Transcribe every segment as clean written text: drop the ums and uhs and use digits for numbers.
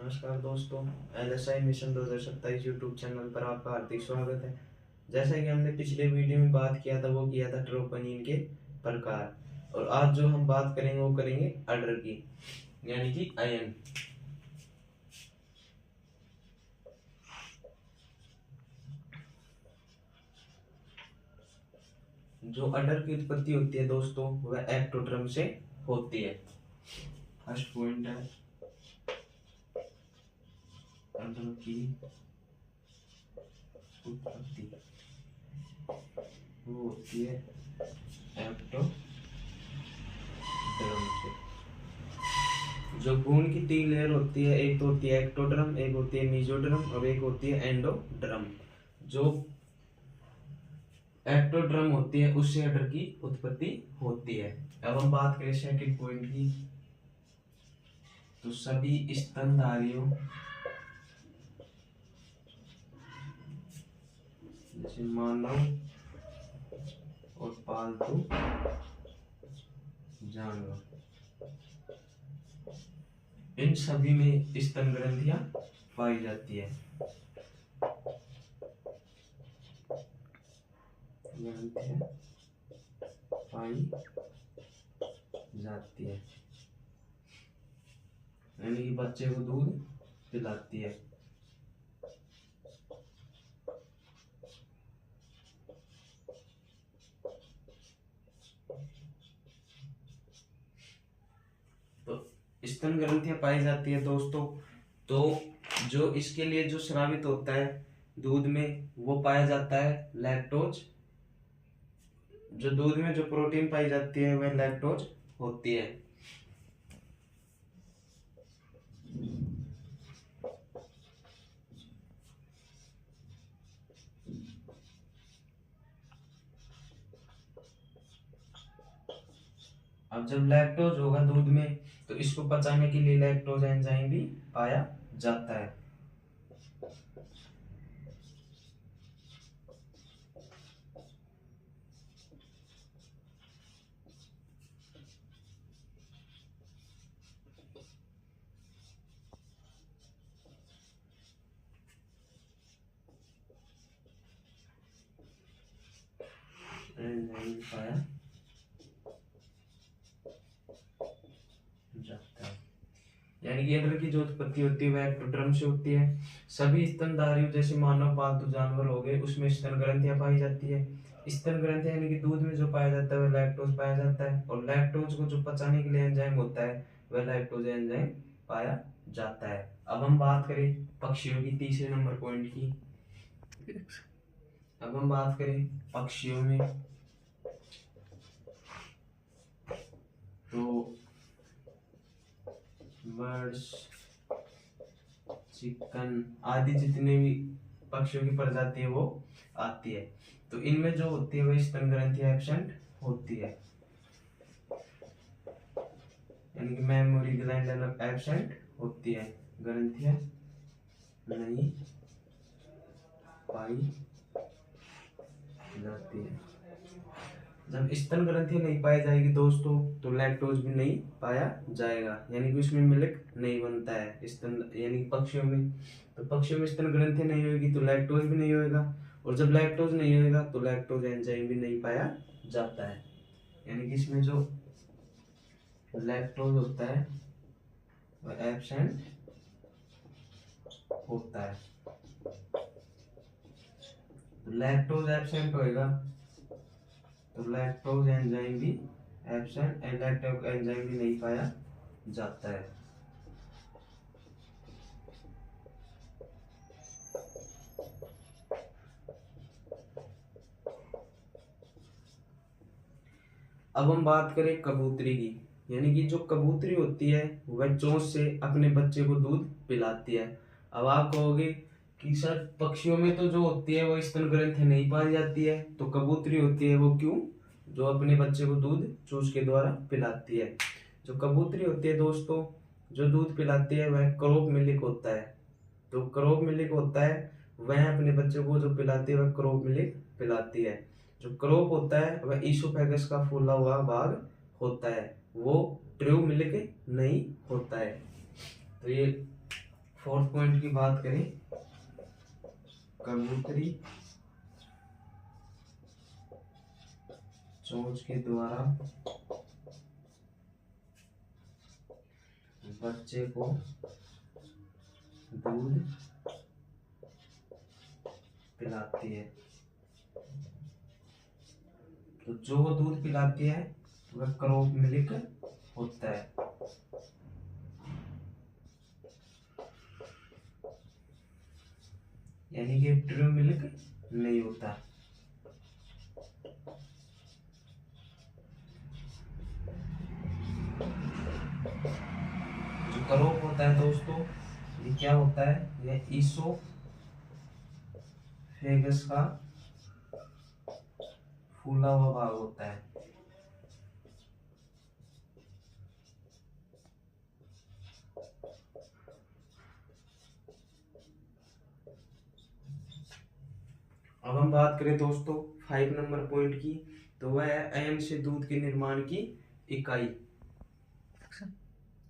नमस्कार दोस्तों, LSI mission 2027 YouTube channel पर आपका हार्दिक स्वागत है। जैसा कि हमने पिछले वीडियो में बात किया था, वो किया था ट्रोपोनिन के प्रकार। और आज जो हम बात करेंगे वो करेंगे अडर की, यानी कि आयन। जो अडर की उत्पत्ति होती है दोस्तों, वह एक्टोड्रम से होती है। फर्स्ट पॉइंट है अडर की उत्पत्ति, वो होती है एक्टोड्रम से। जो भ्रूण की तीन लेयर होती है, एक तो होती है एक्टोड्रम, एक होती है मेसोड्रम और एक होती है एंडोड्रम। जो एक्टोड्रम होती है उससे अडर की उत्पत्ति होती है। अब हम बात करें सेकंड पॉइंट की, तो सभी स्तनधारियों जैसे मानव और पालतू जानवर, इन सभी में स्तन ग्रंथियां पाई जाती है। ग्रंथियां पाई जाती है, यानी कि बच्चे को दूध पिलाती है। स्तन ग्रंथियां पाई जाती है दोस्तों। तो जो इसके लिए जो स्रावित होता है दूध में, वो पाया जाता है लैक्टोज। जो दूध में जो प्रोटीन पाई जाती है वह लैक्टोज होती है। अब जब लैक्टोज होगा दूध में, तो इसको पचाने के लिए लैक्टोज एंजाइम भी पाया जाता है। एंजाइम पाया जाता है, यानी कि अडर की जो उत्पत्ति होती है वह एक्टोड्रम से होती है। सभी स्तनधारियों जैसे मानव पालतू जानवर हो गए, उसमें स्तन ग्रंथियां पाई जाती है। स्तन ग्रंथियां यानी कि दूध में जो पाया जाता है वह लैक्टोज पाया जाता है, और लैक्टोज को जो पचाने के लिए एंजाइम होता है वह लैक्टोज एंजाइम पाया जाता है। अब हम बात करें पक्षियों की, तीसरे नंबर पॉइंट की। अब हम बात करें पक्षियों में, तो बर्ड्स, चिकन आदि जितने भी पक्षियों की प्रजाति है वो आती है। तो इनमें जो होती है वह स्तन ग्रंथियां एब्सेंट होती है, यानी कि मेमोरी ग्लैंड एब्सेंट होती है, ग्रंथियां नहीं पाई जाती है। जब स्तन ग्रंथि नहीं पाई जाएगी दोस्तों, तो लैक्टोज भी नहीं पाया जाएगा, यानी कि उसमें मिल्क नहीं बनता है स्तन, यानी कि पक्षियों में। तो पक्षियों में स्तन ग्रंथि नहीं होगी तो लैक्टोज भी नहीं होगा, और जब लैक्टोज नहीं होगा तो लैक्टोज एंजाइम भी नहीं पाया जाता है, यानी कि इसमें जो लैक्टोज होता है वह एब्सेंट होता है। तो लैक्टोज एब्सेंट होएगा तो लैक्टोज एंजाइम भी एब्सेंट, लैक्टोज एंजाइम भी नहीं पाया जाता है। अब हम बात करें कबूतरी की, यानी कि जो कबूतरी होती है वह चोंच से अपने बच्चे को दूध पिलाती है। अब आप कहोगे कि सर पक्षियों में तो जो होती है वो स्तन ग्रंथि नहीं पाई जाती है, तो कबूतरी होती है वो क्यों, जो अपने बच्चे को दूध चूस के द्वारा पिलाती है। जो कबूतरी होती है दोस्तों, जो दूध पिलाती है वह क्रॉप मिल्क होता है। तो क्रॉप मिल्क होता है, वह अपने बच्चे को जो पिलाती है वह क्रॉप मिल्क पिलाती है। जो क्रॉप होता है वह ईसोफेगस का फूला हुआ भाग होता है, वो ट्रू मिल्क नहीं होता है। तो ये फोर्थ पॉइंट की बात करें, कबूतरी चोंच के द्वारा बच्चे को दूध पिलाती है। तो जो वो दूध पिलाती है वह क्रॉप मिल्क होता है। यानी कि ट्रू मिल्क नहीं होता। जो क्रॉप होता है दोस्तों, ये क्या होता है, यह ईसोफेगस का फूला हुआ भाग होता है। अब हम बात करें दोस्तों 5 नंबर पॉइंट की, तो वह है अयन से दूध के निर्माण की इकाई।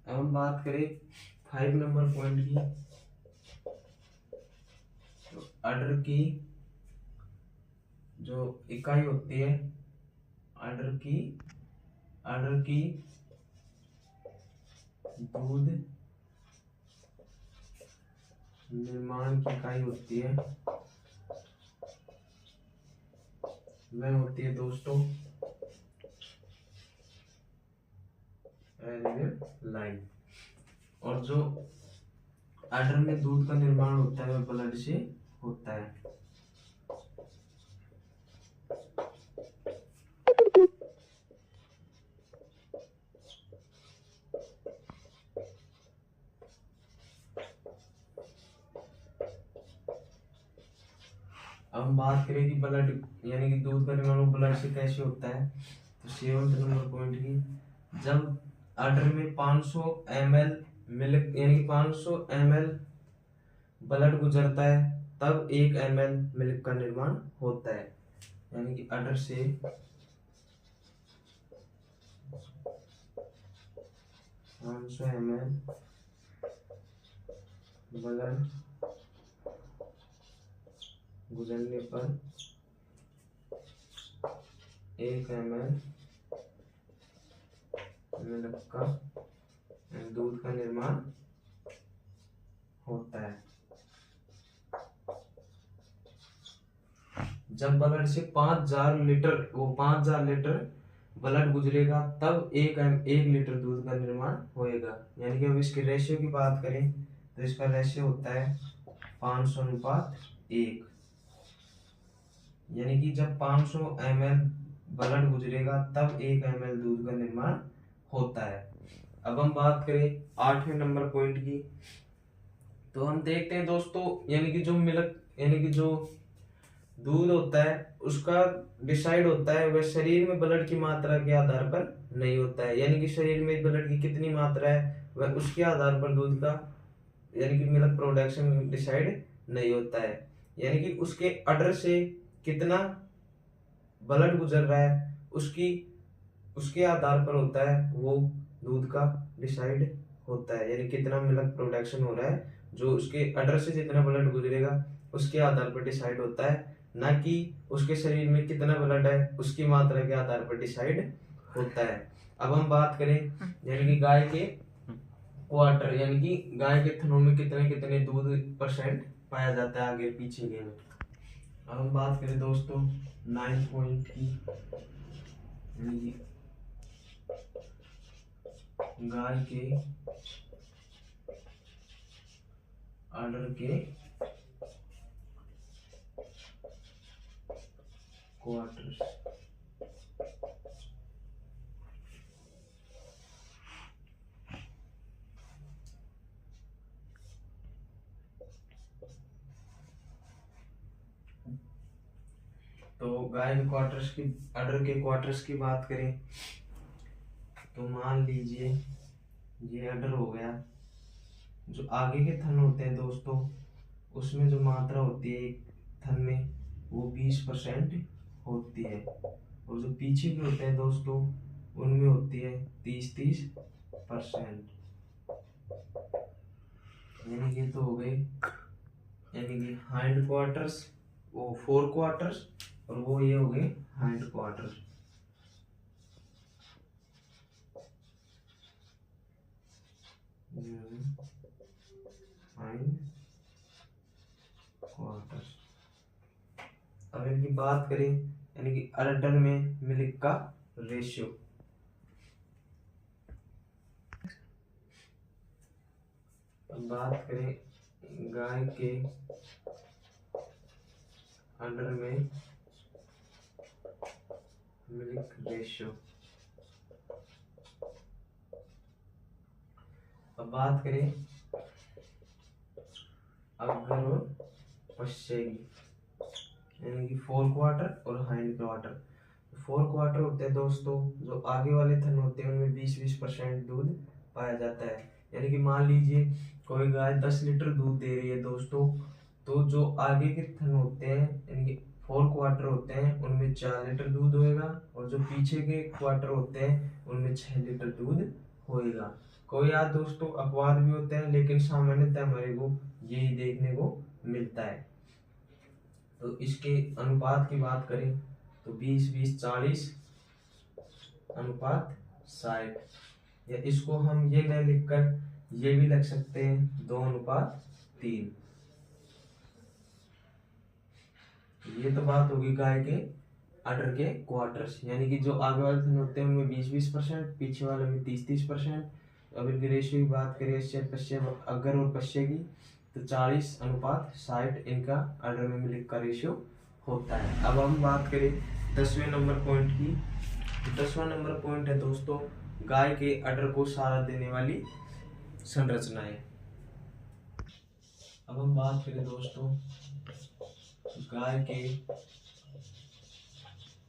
अब हम बात करें 5 नंबर पॉइंट की, तो अडर की जो इकाई होती है, अडर की दूध निर्माण की इकाई होती है, वह होती है दोस्तों लाइन। और जो अडर में दूध का निर्माण होता है वह ब्लड से होता है। अब हम बात करें कि ब्लड यानी कि दूध का निर्माण ब्लड से कैसे होता है, तो 7 नंबर पॉइंट की, जब अडर में 500 ml मिल्क यानी कि 500 ml ब्लड गुजरता है तब 1 ml मिल्क का निर्माण होता है। यानी कि अडर से 500 ml ब्लड गुजरने पर 1 ml मिल्क का दूध का निर्माण होता है। जब ब्लड से 5000 लीटर ब्लड गुजरेगा तब 1 लीटर दूध का निर्माण होएगा। यानी कि अब इसके रेशियो की बात करें तो इसका रेशियो होता है 500:1। यानी कि जब 500 ml ब्लड गुजरेगा तब 1 ml दूध का निर्माण होता है। अब हम बात करें 8वें नंबर पॉइंट की, तो हम देखते हैं दोस्तों, यानी कि जो मिल्क यानी कि जो दूध होता है उसका डिसाइड होता है वह शरीर में ब्लड की मात्रा के आधार पर नहीं होता है। यानी कि शरीर में ब्लड की कितनी मात्रा है वह उसके आधार पर दूध का यानी कि मिल्क प्रोडक्शन डिसाइड नहीं होता है। यानी कि उसके अडर से कितना ब्लड गुजर रहा है उसके आधार पर होता है वो दूध का डिसाइड होता है। यानी कितना मिल्क प्रोडक्शन हो रहा है, जो उसके अडर से जितना ब्लड गुजरेगा उसके आधार पर डिसाइड होता है, ना कि उसके शरीर में कितना ब्लड है उसकी मात्रा के आधार पर डिसाइड होता है। अब हम बात करें यानी कि गाय के क्वार्टर यानी कि गाय के थनों में कितने कितने दूध % पाया जाता है आगे पीछे के में। अब हम बात करें दोस्तों 9 पॉइंट की, यानी कि गाय के आर्डर के क्वार्टर्स। तो गाय के क्वार्टर्स की आर्डर के क्वार्टर्स की बात करें तो मान लीजिए ये आर्डर हो गया। जो आगे के थन होते हैं दोस्तों उसमें जो मात्रा होती है एक थन में वो 20% होती है, और जो पीछे के होते हैं दोस्तों उनमें होती है 30-30%। यानी कि तो हो गए, यानी कि हाइंड क्वार्टर्स, वो फोर क्वार्टर्स, और वो ये हो गए हाइंड क्वार्टर। Hind quarters. अब इनकी बात करें, यानी कि अडल्ट में मिल्क का रेशियो। अब बात करें गाय के अंडर में मिल्क रेशियो। अब बात करें अगर और पश्चे की, यानी कि फोर क्वार्टर और हाइंड क्वार्टर। फोर क्वार्टर होते हैं दोस्तों, जो आगे वाले थन होते हैं उनमें 20-20% दूध पाया जाता है। यानी कि मान लीजिए कोई गाय 10 लीटर दूध दे रही है दोस्तों, तो जो आगे के थन होते हैं यानी कि फोर क्वार्टर होते हैं उनमें 4 लीटर दूध होएगा, और जो पीछे के क्वार्टर होते हैं उनमें 6 लीटर दूध होएगा। कोई याद दोस्तों अपवाद भी होते हैं, लेकिन सामान्यतः हमारे को यही देखने को मिलता है। तो इसके अनुपात की बात करें तो 20-20-40 अनुपात 60, या इसको हम ये न लिखकर ये भी लिख सकते हैं 2:3। ये तो बात होगी गाय के अडर के क्वार्टर्स, यानी कि जो आगे वाले थन होते हैं उनमें 20-20%, पीछे वाले में 30-30%। अब इनकी रेशियो की बात करें अगर और पश्चे की, तो 40:60 इनका अडर में मिल्क का रेशियो होता है। अब हम बात करें 10वें नंबर पॉइंट की, तो 10वां नंबर पॉइंट है दोस्तों गाय के अडर को सहारा देने वाली संरचनाएं। अब हम बात करें दोस्तों गाय के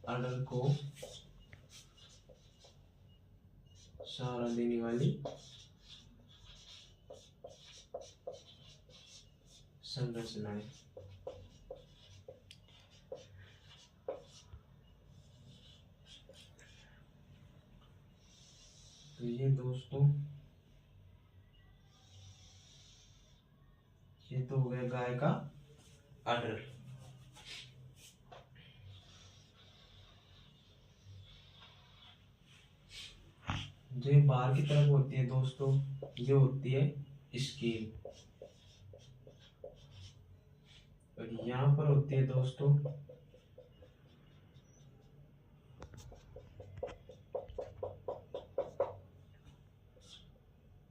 अडर को सहारा देने वाली संरचनाएं। तो ये दोस्तों ये तो हो गया गाय का अडर। जो बाहर की तरफ होती है दोस्तों ये होती है स्केल, और यहाँ पर होती है दोस्तों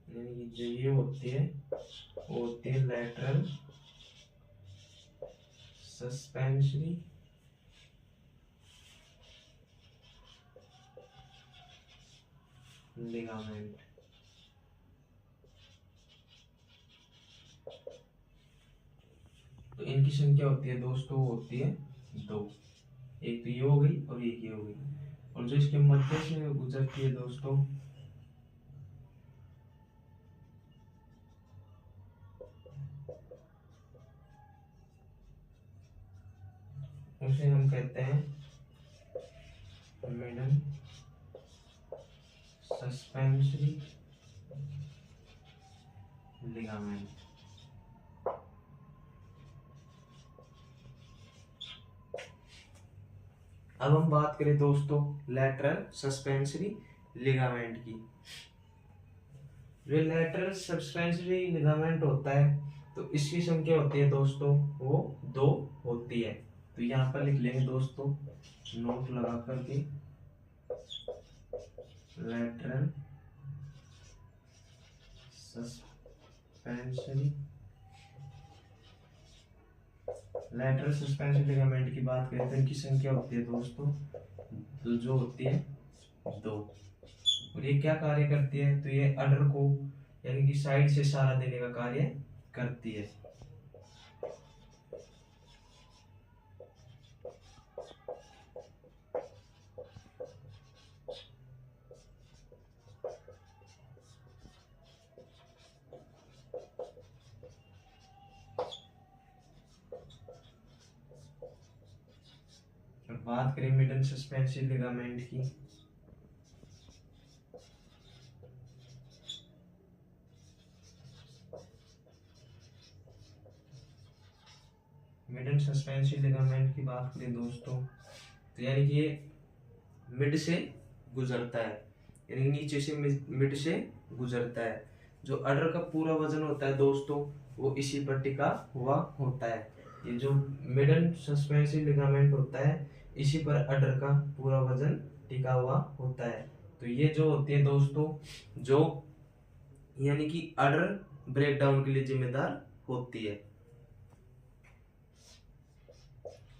यानी कि जो ये होती है वो होती है लैटरल सस्पेंसरी लिगामेंट। तो इनकी संख्या होती है दोस्तों होती है 2, एक तो ये हो गई और एक ये हो गई, और जो इसके मध्य से गुजरती है दोस्तों उसे हम कहते हैं मिडल सस्पेंसरी लिगामेंट। अब हम बात करें दोस्तों लैटरल सस्पेंसरी लिगामेंट की। जो लैटरल सस्पेंसरी लिगामेंट होता है तो इसकी संख्या होती है दोस्तों वो 2 होती है। तो यहाँ पर लिख लेंगे दोस्तों नोट लगा करके लैटरल सस्पेंसरी लिगामेंट की बात करें तो इनकी संख्या होती है दोस्तों तो जो होती है 2, और ये क्या कार्य करती है, तो ये अडर को यानी कि साइड से सहारा देने का कार्य करती है। और बात करें मिडल सस्पेंसरी लिगामेंट की, मिडल सस्पेंसिव लिगामेंट की बात करें दोस्तों, तो यानी कि ये मिड से गुजरता है, यानी नीचे से मिड से गुजरता है। जो अडर का पूरा वजन होता है दोस्तों वो इसी पर टिका हुआ होता है। ये जो मिडल सस्पेंसिव लिगामेंट होता है इसी पर अडर का पूरा वजन टिका हुआ होता है। तो ये जो होती है दोस्तों, जो यानी कि अडर ब्रेकडाउन के लिए जिम्मेदार होती है।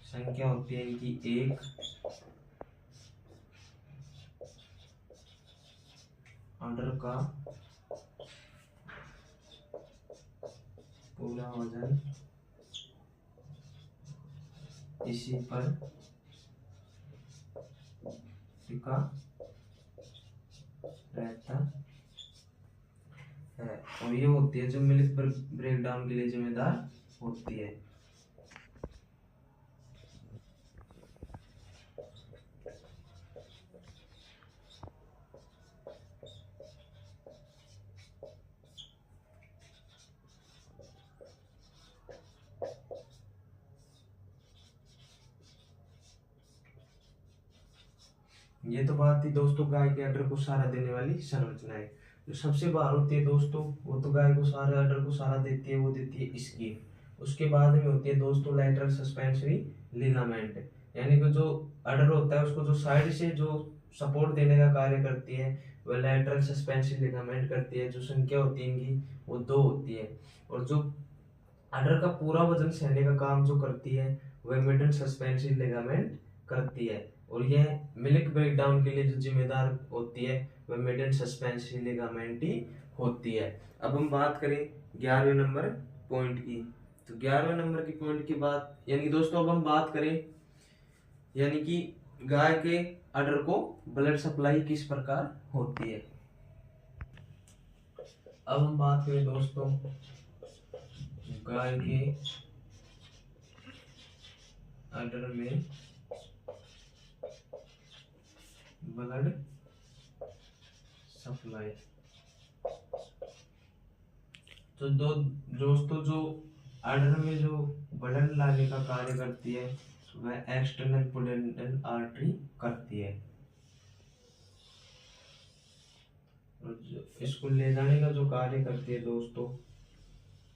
संख्या होती है इनकी 1, अडर का पूरा वजन इसी पर टिका रहता है, और ये होती है जो मिल्क ब्रेकडाउन के लिए जिम्मेदार होती है। ये तो बात थी दोस्तों गाय के अडर को सहारा देने वाली संरचनाएं। जो सबसे बाहर होती है दोस्तों वो तो गाय को सहारा, अडर को सहारा देती है, वो देती है स्किन। उसके बाद में होती है दोस्तों लैटरल सस्पेंसरी लिगामेंट, यानी कि जो अडर होता है उसको जो साइड से जो सपोर्ट देने का कार्य करती है वह लैटरल सस्पेंसरी लिगामेंट करती है। जो संख्या होती है इनकी वो 2 होती है, और जो अडर का पूरा वजन सहने का काम जो करती है वह मिडल सस्पेंसरी लिगामेंट करती है, और यह मिल्क ब्रेकडाउन के लिए जो जिम्मेदार होती है वह मिडल सस्पेंसरी लिगामेंट ही होती है। अब हम बात करें 11वें नंबर पॉइंट की, तो 11वें नंबर की पॉइंट की बात, यानी दोस्तों अब हम बात करें यानी कि गाय के अडर को ब्लड सप्लाई किस प्रकार होती है। अब हम बात करें दोस्तों गाय के अडर में ब्लड सप्लाई, तो दोस्तों जो अडर में जो ब्लड लाने का कार्य करती है वह एक्सटर्नल पुडेंटल आर्टरी करती है, और जो इसको ले जाने का जो कार्य करती है दोस्तों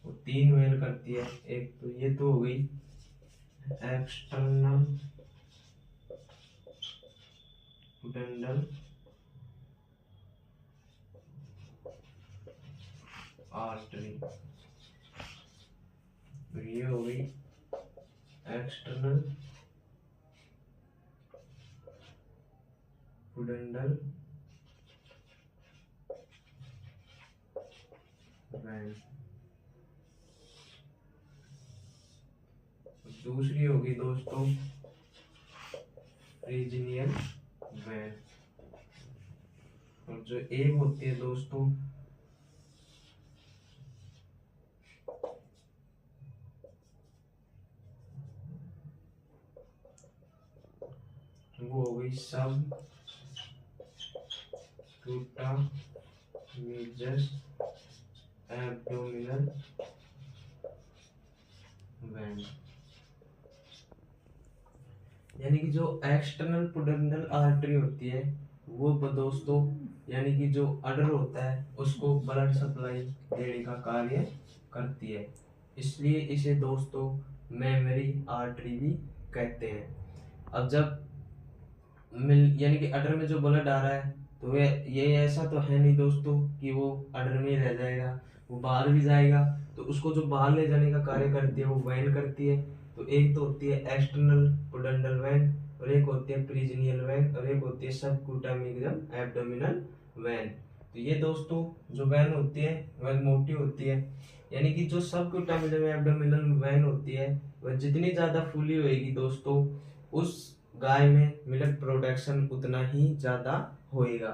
वो 3 वेन करती है। एक तो ये तो हो गई एक्सटर्नल पुडेंटल आर्टरी, ये हो गई एक्सटर्नल पुडेंटल वेन, दूसरी होगी दोस्तों रीजनियल वेन, और जो एक होती है दोस्तों वो हो गई सब क्यूटामेजस एब्डोमिनल वेन, यानी कि जो एक्सटर्नल पुडेंटल आर्टरी होती है वो दोस्तों यानी कि जो अडर होता है उसको ब्लड सप्लाई देने का कार्य करती है, इसलिए इसे दोस्तों मेमोरी आर्टरी भी कहते हैं। अब जब यानी कि अडर में जो ब्लड आ रहा है तो ये ऐसा तो है नहीं दोस्तों कि वो अडर में ही रह जाएगा, वो बाहर भी जाएगा, तो उसको जो बाहर ले जाने का कार्य करती है वो वेन करती है। तो एक तो होती है एक्सटर्नल पुडेंटल वेन, और एक होती है पेरिनियल वेन, और एक होती है सबक्यूटामेजम एब्डोमिनल वेन। तो ये दोस्तों जो वेन होती है वह मोटी होती है, यानी कि जो सबक्यूटामेजम एब्डोमिनल वेन होती है वह जितनी ज्यादा फूली होएगी दोस्तों उस गाय में मिल्क प्रोडक्शन उतना ही ज्यादा होएगा।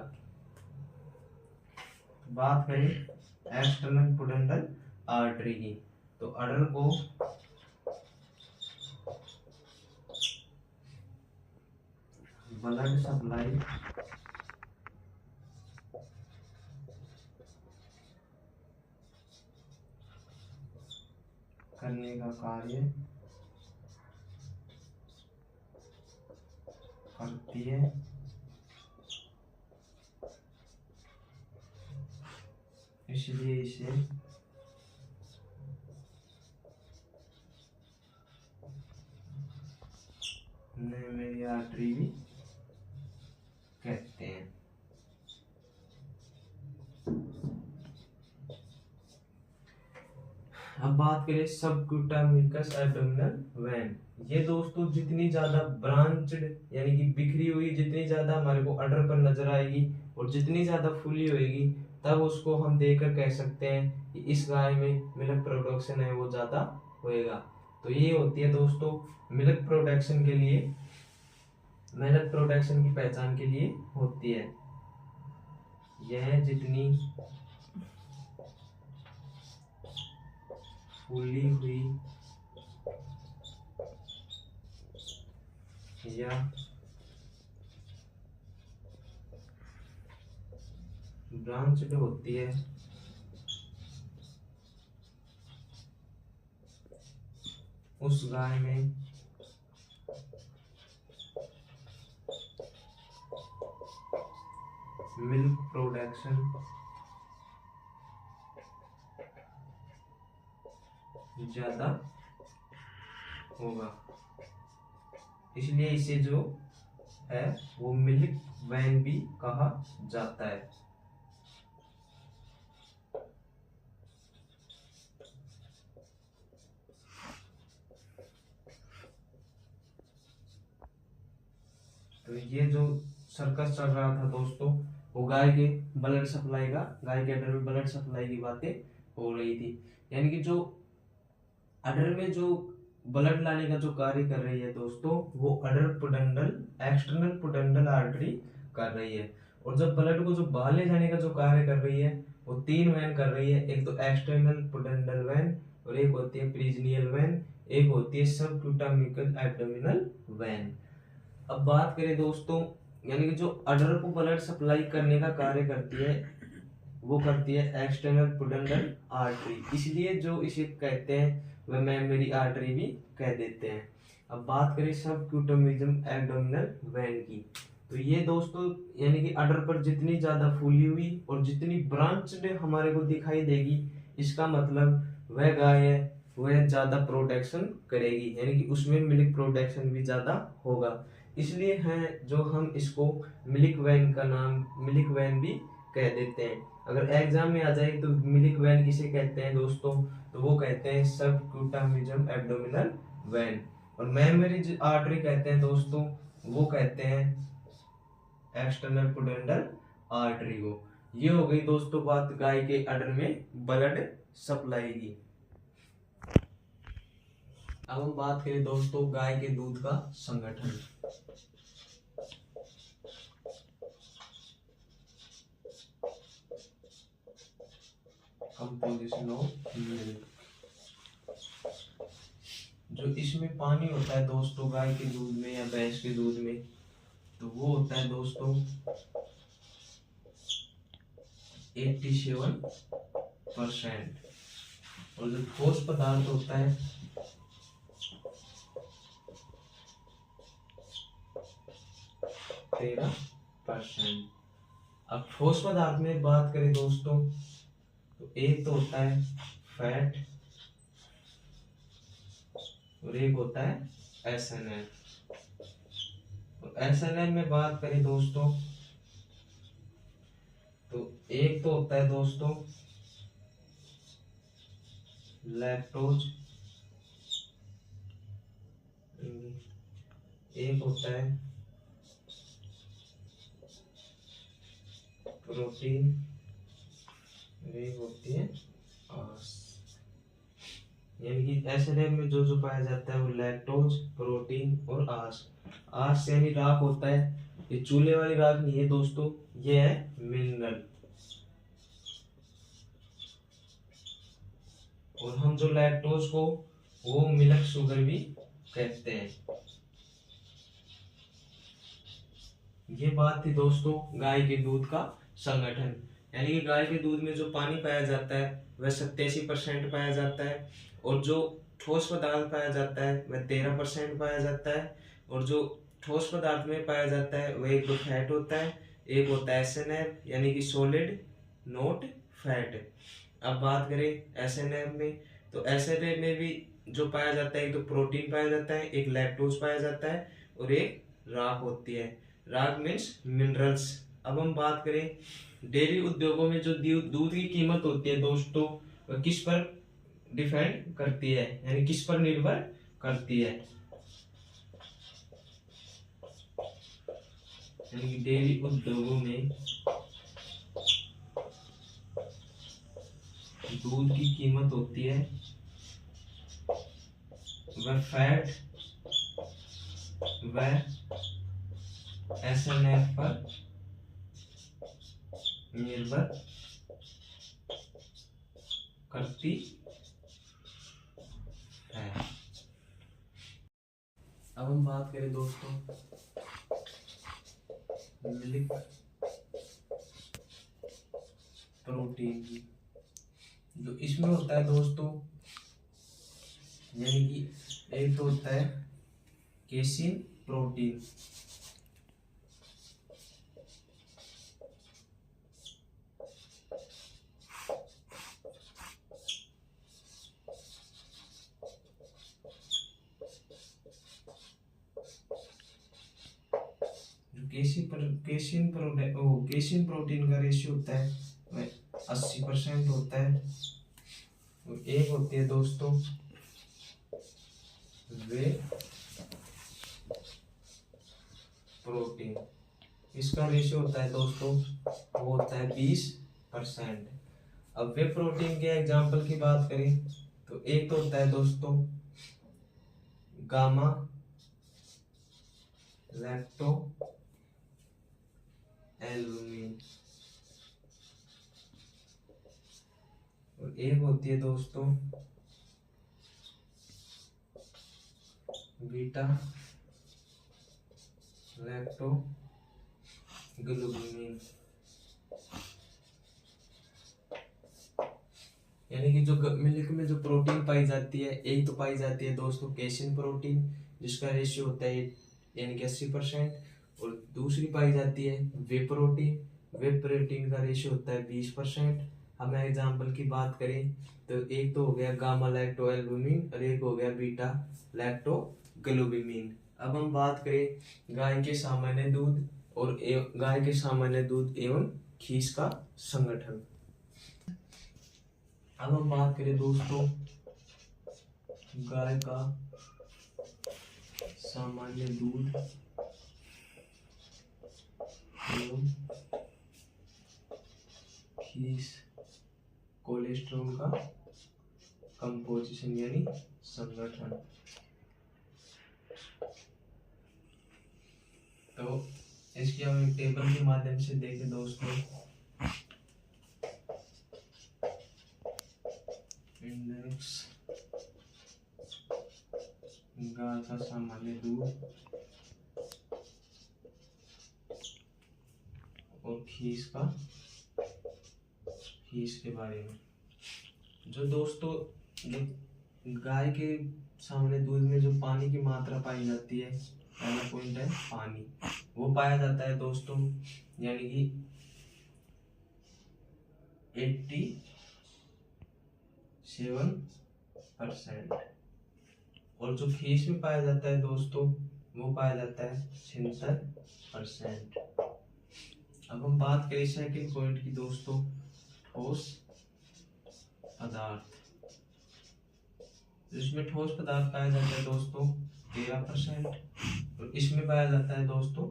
बात करें एक्सटर्नल पुडेंटल आर्टरी की, तो अडर को ब्लड सप्लाई करने का कार्य करती है, इसलिए इसे मेरी आर्टरी भी कहते हैं। अब बात करें सबक्यूटामिकस एब्डोमिनल वेन। ये दोस्तों जितनी ज्यादा ब्रांच्ड यानी कि बिखरी हुई, जितनी ज्यादा हमारे को अडर पर नजर आएगी और जितनी ज्यादा फूली होएगी, तब उसको हम देखकर कह सकते हैं कि इस गाय में मिल्क प्रोडक्शन है वो ज्यादा होएगा। तो ये होती है दोस्तों मिल्क प्रोडक्शन के लिए, मिल्क प्रोडक्शन की पहचान के लिए होती है। यह जितनी फूली हुई या ब्रांच्ड होती है, उस गाय में मिल्क प्रोडक्शन ज्यादा होगा, इसलिए इसे जो है वो मिल्क वैन भी कहा जाता है। तो ये जो सर्कस चल रहा था दोस्तों, वो गाय के ब्लड सप्लाई का, गाय के अडर में ब्लड सप्लाई की बातें हो रही थी। यानी कि जो अडर में जो ब्लड लाने का जो कार्य कर रही है दोस्तों, वो अडर पुडेंडल एक्सटर्नल पुडेंडल आर्टरी कर रही है। और जब ब्लड को जो बाहर ले जाने का जो कार्य कर रही है, वो तीन वैन कर रही है। एक तो एक्सटर्नल पुडेंडल वैन, और एक होती है प्रीजनियल वैन, एक होती है सबक्यूटामिकल एब्डोमिनल वैन। अब बात करें दोस्तों, यानी कि जो अडर को ब्लड सप्लाई करने का कार्य करती है, वो करती है एक्सटर्नल पुडेंडल आर्टरी, इसलिए जो इसे कहते हैं वह मेमोरी आर्टरी भी कह देते हैं। अब बात करें सबक्यूटामिज्म एब्डोमिनल वेन की, तो ये दोस्तों यानी कि अडर पर जितनी ज्यादा फूली हुई और जितनी ब्रांच्ड हमारे को दिखाई देगी, इसका मतलब वह गाय है वह ज्यादा प्रोडक्शन करेगी, यानी कि उसमें मिल्क प्रोडक्शन भी ज्यादा होगा। इसलिए है जो हम इसको मिल्क वैन का नाम मिल्क वैन भी कह देते हैं। अगर एग्जाम में आ जाए तो मिल्क वैन किसे कहते हैं दोस्तों, तो वो कहते हैं सबक्यूटामिज्म एब्डोमिनल वैन। और मेमोरी आर्टरी कहते हैं दोस्तों, वो कहते हैं एक्सटर्नल पुडेंडल आर्टरी को। ये हो गई दोस्तों बात गाय के अडर में ब्लड सप्लाई की। अब हम बात करें दोस्तों गाय के दूध का संगठन। Composition of milk. जो इसमें पानी होता है दोस्तों गाय के दूध में या भैंस के दूध में, तो वो होता है दोस्तों 87%। और जो ठोस पदार्थ होता है 13%। अब ठोस पदार्थ में बात करें दोस्तों, तो एक तो होता है फैट और एक होता है एसएनएल। तो एसएनएल में बात करें दोस्तों, तो एक तो होता है दोस्तों लैक्टोज, एक होता है प्रोटीन, एक होती है आस। यानी कि एसएनएल में जो जो पाया जाता है वो लैक्टोज, प्रोटीन और आस। आस यानी राख होता है, ये चूल्हे वाली राख नहीं है दोस्तों, ये है मिनरल। और हम जो लैक्टोज को वो मिल्क शुगर भी कहते हैं। ये बात थी दोस्तों गाय के दूध का संगठन। यानी कि गाय के दूध में जो पानी पाया जाता है वह 87% पाया जाता है, और जो ठोस पदार्थ पाया जाता है वह 13% पाया जाता है, और जो ठोस पदार्थ में पाया जाता है वह एक तो फैट होता है, एक होता है एसएनएफ यानी कि सॉलिड नॉट फैट। अब बात करें एसएनएफ में, तो एसएनएफ में भी जो पाया जाता है एक तो प्रोटीन पाया जाता है, एक लैक्टोज पाया जाता है और एक राख होती है। राख मीन्स मिनरल्स। अब हम बात करें डेयरी उद्योगों में जो दूध की कीमत होती है दोस्तों, वह किस पर डिपेंड करती है, यानी किस पर निर्भर करती है, यानी कि डेयरी उद्योगों में दूध की कीमत होती है वह फैट व एसएनएफ पर निर्भर करती है। अब हम बात करें दोस्तों मिल्क प्रोटीन की, जो इसमें होता है दोस्तों, यानी कि एक तो होता है केसिन प्रोटीन, केसिन प्रोटीन का रेशियो होता है वह 80% होता है। और एक होती है दोस्तों वे प्रोटीन, इसका रेशियो होता है दोस्तों वो होता है 20%। अब वे प्रोटीन के एग्जाम्पल की बात करें तो एक तो होता है दोस्तों गामा लैक्टो एल्बुमिन, और एक होती है दोस्तों बीटा लैक्टो ग्लूटामिन, यानी कि जो मिल्क में जो प्रोटीन पाई जाती है, एक तो पाई जाती है दोस्तों केसिन प्रोटीन जिसका रेशियो होता है यानी कि 80%, और दूसरी पाई जाती है वे प्रोटीन का रेशियो होता है 20%। हमें एग्जाम्पल की बात करें तो एक तो हो गया गामा लैक्टो एल्बुमिन और एक हो गया बीटा लैक्टो ग्लोबिमिन। अब हम बात करें गाय के सामान्य दूध और गाय के सामान्य दूध एवं खीस का संगठन। अब हम बात करें दोस्तों गाय का सामान्य दूध एवं खीस कोलेस्ट्रॉल का कंपोजिशन यानी संगठन। तो इसकी हम एक टेबल के माध्यम से देखें दोस्तों, इंडेक्स गाय का सामान्य दूध और खीस के बारे में। जो दोस्तों जो गाय के सामान्य दूध में जो पानी की मात्रा पाई जाती है, पहला पॉइंट है पानी, वो पाया जाता है दोस्तों यानी कि 87%, और जो खीस में पाया जाता है दोस्तों वो पाया जाता है 76%। अब हम बात करें सेकंड पॉइंट की दोस्तों, ठोस पदार्थ। इसमें ठोस पदार्थ पाया जाता है दोस्तों 13% और इसमें पाया जाता है दोस्तों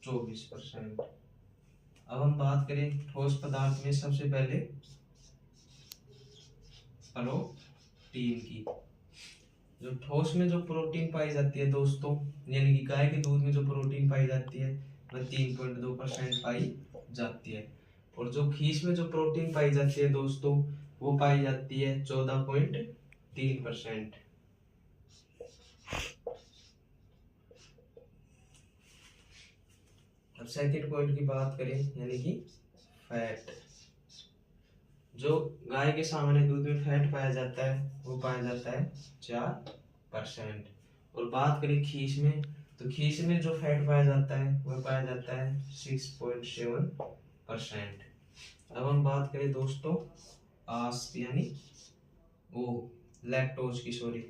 24%। अब हम बात करें ठोस पदार्थ में सबसे पहले प्रोटीन की। जो ठोस में जो प्रोटीन पाई जाती है दोस्तों, यानी कि गाय के दूध में जो प्रोटीन पाई जाती है वह 3.2% पाई जाती है, और जो खीस में जो प्रोटीन पाई जाती है दोस्तों वो पाई जाती है 14.3%। अब सेकंड पॉइंट की बात करें यानी कि फैट। जो गाय के सामान्य दूध में फैट पाया जाता है वो पाया जाता है 4%, और बात करें खीस में तो खीस में जो फैट पाया जाता है वह पाया जाता है 6.7%। अब हम बात करें दोस्तों आस यानी वो लैक्टोज की, सॉरी,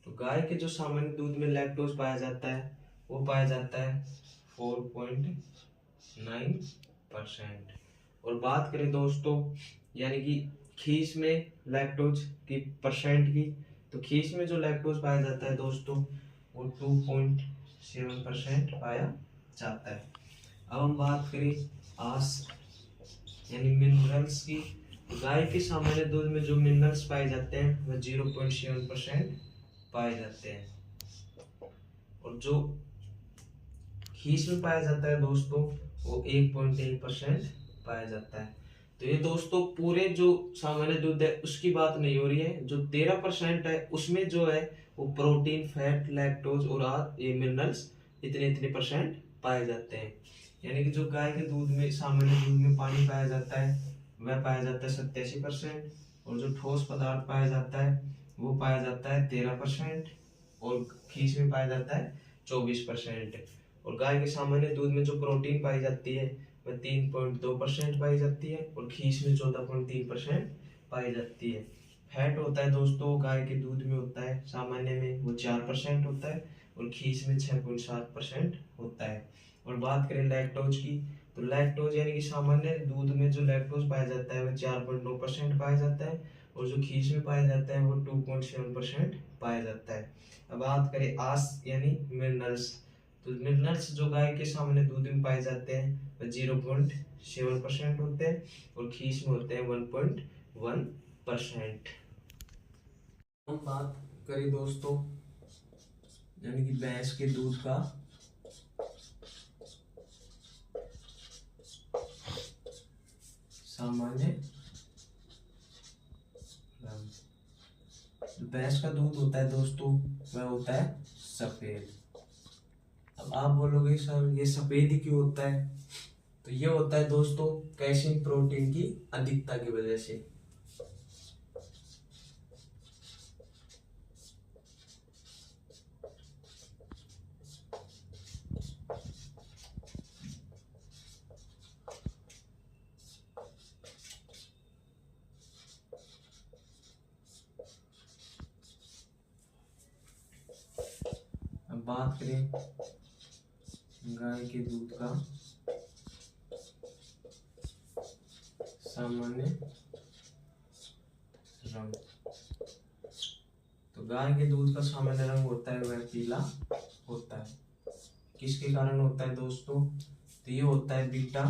तो गाय के जो सामान्य दूध में लैक्टोज पाया जाता है वो पाया जाता है 4.9%। और बात करें दोस्तों यानी कि खीस में लैक्टोज की परसेंट की, तो खीस में जो लैक्टोज पाया जाता है दोस्तों वो 2.7% पाया जाता है। अब हम बात करें आस यानी मिनरल्स की, तो गाय के सामान्य दूध में जो मिनरल्स पाए जाते हैं वह 0.7% पाए जाते हैं। और जो खीस में पाया जाता है दोस्तों वो 1.1% पाया जाता है। तो ये दोस्तों पूरे जो सामान्य दूध है उसकी बात नहीं हो रही है, जो 13% है उसमें जो है वो प्रोटीन, फैट, लैक्टोज और ये मिनरल्स इतने इतने परसेंट पाए जाते हैं। यानी कि जो गाय के दूध में, सामान्य दूध में पानी पाया जाता है वह पाया जाता है 87%, और जो ठोस पदार्थ पाया जाता है वो पाया जाता है 13%, और खीस में पाया जाता है 24%। और गाय के सामान्य दूध में जो प्रोटीन पाई जाती है वह 3.2% पाई जाती है, और खीस में 14.3% पाई जाती है। फैट होता है दोस्तों गाय के दूध में होता है, सामान्य में वो 4% होता है, और खीस में 6.7% होता है। और बात करें लैक्टोज की, तो लैक्टोज यानी कि सामान्य दूध में जो लैक्टोज पाया जाता है वह 4.9% पाया जाता है, और जो खीस में पाया जाता है वो 2.7% पाया जाता है। अब बात करें आस यानी मिनरल्स, तो मिनरल्स जो गाय के सामान्य दूध में पाए जाते हैं वह 0.7% होते हैं, और खीस में होते हैं 1.1%। हम बात करें दोस्तों यानी कि भैंस के दूध का सामान्य रंग, जो भैंस का दूध होता है दोस्तों वह होता है सफेद। अब आप बोलोगे सर ये सफेद ही क्यों होता है, तो ये होता है दोस्तों कैल्शियम प्रोटीन की अधिकता की वजह से। अब बात करें गाय के दूध का सामान्य रंग, तो गाय के दूध का सामान्य रंग होता है वह पीला होता है। किसके कारण होता है दोस्तों, तो ये होता है बीटा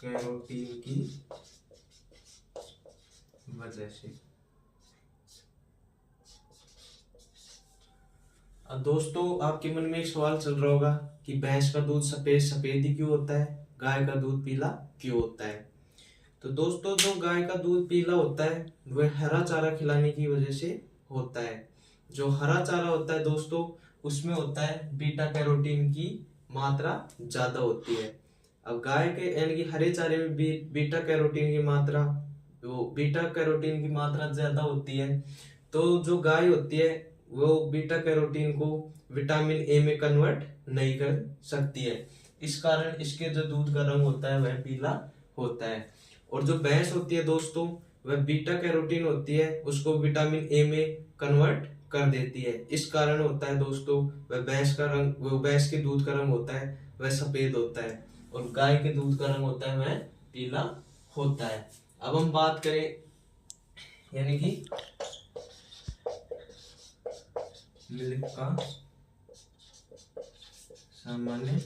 कैरोटीन की वजह से। अब दोस्तों आपके मन में एक सवाल चल रहा होगा कि भैंस का दूध सफेद सफेद ही क्यों होता है, गाय का दूध पीला क्यों होता है। तो दोस्तों जो गाय का दूध पीला होता है वह हरा चारा खिलाने की वजह से होता है। जो हरा चारा होता है दोस्तों उसमें होता है बीटा कैरोटीन की मात्रा ज्यादा होती है। अब गाय के यानी कि हरे चारे में बीटा कैरोटीन की मात्रा, वो बीटा कैरोटीन की मात्रा ज्यादा होती है, तो जो गाय होती है वो बीटा कैरोटीन को विटामिन ए में कन्वर्ट नहीं कर सकती है। इस कारण इसके जो दूध का रंग होता है वह पीला होता है। और जो भैंस होती है दोस्तों वह बीटा कैरोटीन होती है, उसको विटामिन ए में कन्वर्ट कर देती है। इस कारण होता है दोस्तों वह भैंस का रंग, वो भैंस के दूध का रंग होता है वह सफेद होता है, और गाय के दूध का रंग होता है वह पीला होता है। अब हम बात करें यानी कि मिल्क का सामान्य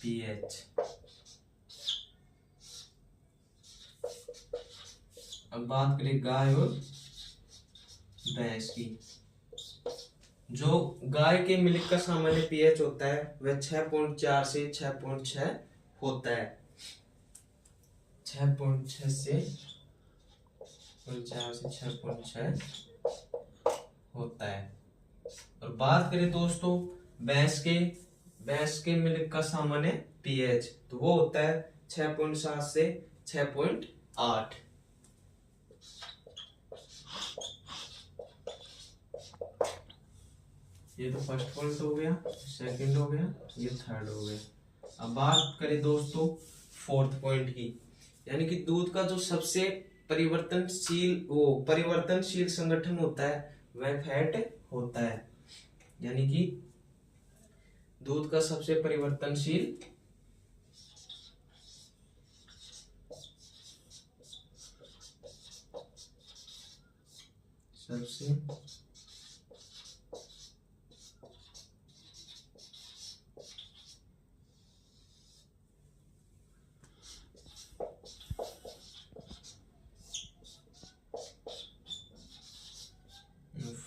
पीएच। अब बात करें गाय और भैंस की, जो गाय के मिल्क का सामान्य पीएच होता है वह 6.4 से 6.6 होता है, 6.6 से 4 से 6.6 होता है। और बात करें दोस्तों भैंस के मिल्क का सामान्य पीएच, तो वो होता है 6.7 से 6.8। ये तो फर्स्ट पॉइंट हो गया, सेकंड हो गया, ये थर्ड हो गया। अब बात करें दोस्तों फोर्थ पॉइंट की, यानी कि दूध का जो सबसे परिवर्तनशील संगठन होता है वह फैट होता है। यानी कि दूध का सबसे परिवर्तनशील सबसे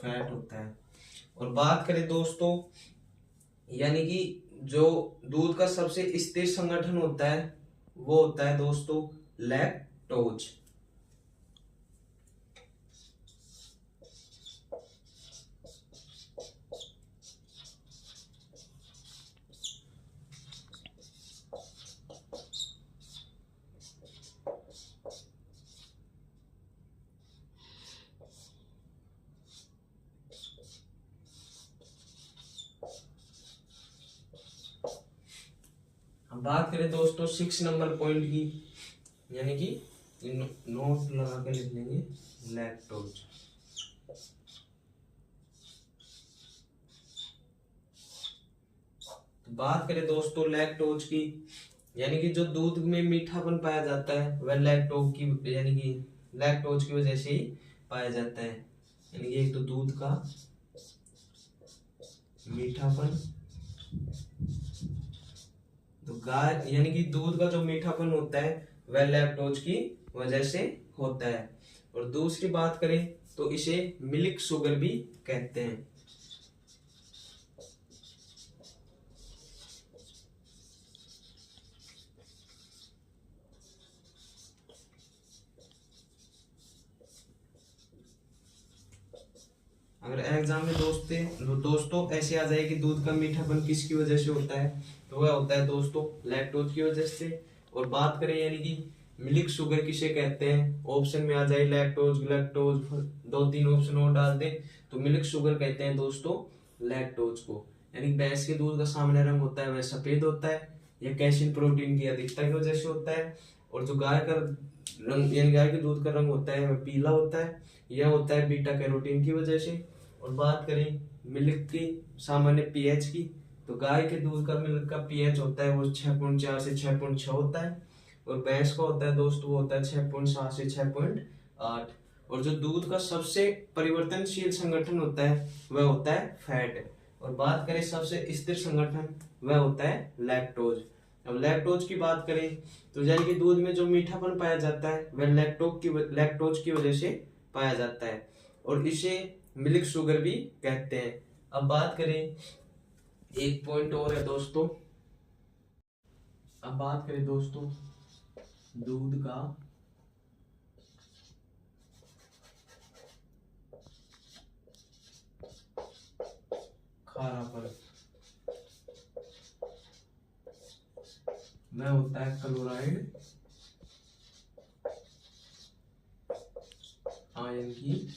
फैट होता है। और बात करें दोस्तों, यानी कि जो दूध का सबसे स्थिर संगठन होता है वो होता है दोस्तों लैक्टोज। बात करें दोस्तों 6 नंबर पॉइंट की, यानी कि नोट लगा के लिख लेंगे लैक्टोज। तो बात करें दोस्तों लैक्टोज की, यानी कि जो दूध में मीठापन पाया जाता है वह लैक्टोज की यानी कि लैक्टोज की वजह से ही पाया जाता है। यानी कि एक तो दूध का मीठापन, तो गाय यानी कि दूध का जो मीठापन होता है वह लैक्टोज की वजह से होता है। और दूसरी बात करें तो इसे मिल्क शुगर भी कहते हैं। अगर एग्जाम में दोस्तों ऐसे आ जाए कि दूध का मीठापन किसकी वजह से होता है, तो वह होता है दोस्तों लैक्टोज की वजह से। और बात करें यानी कि मिल्क शुगर किसे कहते हैं, ऑप्शन में आ जाए लैक्टोज ग्लैक्टोज, 2-3 ऑप्शन और डाल दें तो मिल्क शुगर कहते हैं दोस्तों लैक्टोज को। यानी भैंस के दूध का सामने रंग होता है वह सफेद होता है, यह कैल्शियम प्रोटीन की अधिकता की वजह से होता है। और जो गाय का रंग यानी गाय के दूध का रंग होता है वह पीला होता है, यह होता है बीटा कैरोटीन की वजह से। और बात करें मिल्क की सामान्य पीएच की, तो गाय के दूध का मिल्क का पीएच होता है वो 6.4 से 6.6 होता है। और भैंस का होता है दोस्तों वो होता है 6.7 से 6.8। और जो दूध का सबसे परिवर्तनशील संगठन होता है वह होता है फैट। और बात करें सबसे स्थिर संगठन वह होता है लैक्टोज। अब लैक्टोज की बात करें तो यानी कि दूध में जो मीठापन पाया जाता है वह लैक्टोज की वजह से पाया जाता है, और इसे मिल्क शुगर भी कहते हैं। अब बात करें एक पॉइंट और है दोस्तों, अब बात करें दोस्तों दूध का खारापन, वह होता है क्लोराइड आयन की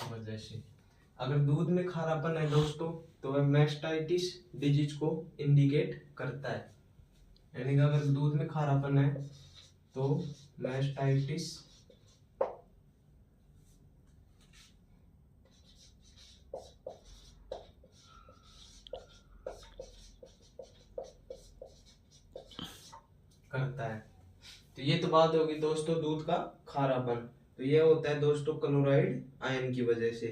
वजह से। अगर दूध में खारापन है दोस्तों तो वह मैस्टाइटिस डिजीज को इंडिकेट करता है। यानी कि अगर दूध में खारापन है तो मैस्टाइटिस करता है। तो ये तो बात होगी दोस्तों दूध का खारापन, तो ये होता है दोस्तों क्लोराइड आयन की वजह से।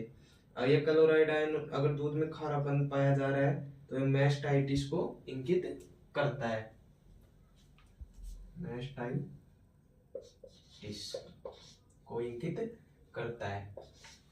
ये क्लोराइड आयन अगर दूध में खारापन पाया जा रहा है तो ये मैस्टाइटिस को इंगित करता है, मैस्टाइटिस को इंगित करता है।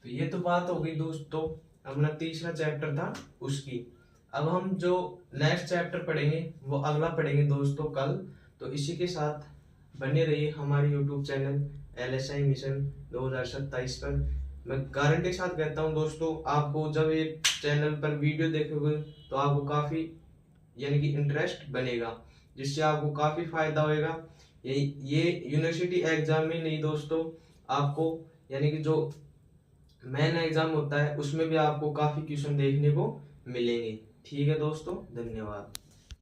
तो ये तो बात हो गई दोस्तों अपना तीसरा चैप्टर था उसकी। अब हम जो नेक्स्ट चैप्टर पढ़ेंगे वो अगला पढ़ेंगे दोस्तों कल। तो इसी के साथ बने रहिए हमारे YouTube चैनल LSI मिशन 2027 पर। मैं गारंटी के साथ कहता हूं दोस्तों आपको जब ये चैनल पर वीडियो देखोगे तो आपको काफ़ी यानी कि इंटरेस्ट बनेगा, जिससे आपको काफ़ी फायदा होएगा। ये यूनिवर्सिटी एग्जाम में नहीं दोस्तों, आपको यानी कि जो मेन एग्जाम होता है उसमें भी आपको काफी क्वेश्चन देखने को मिलेंगे। ठीक है दोस्तों, धन्यवाद।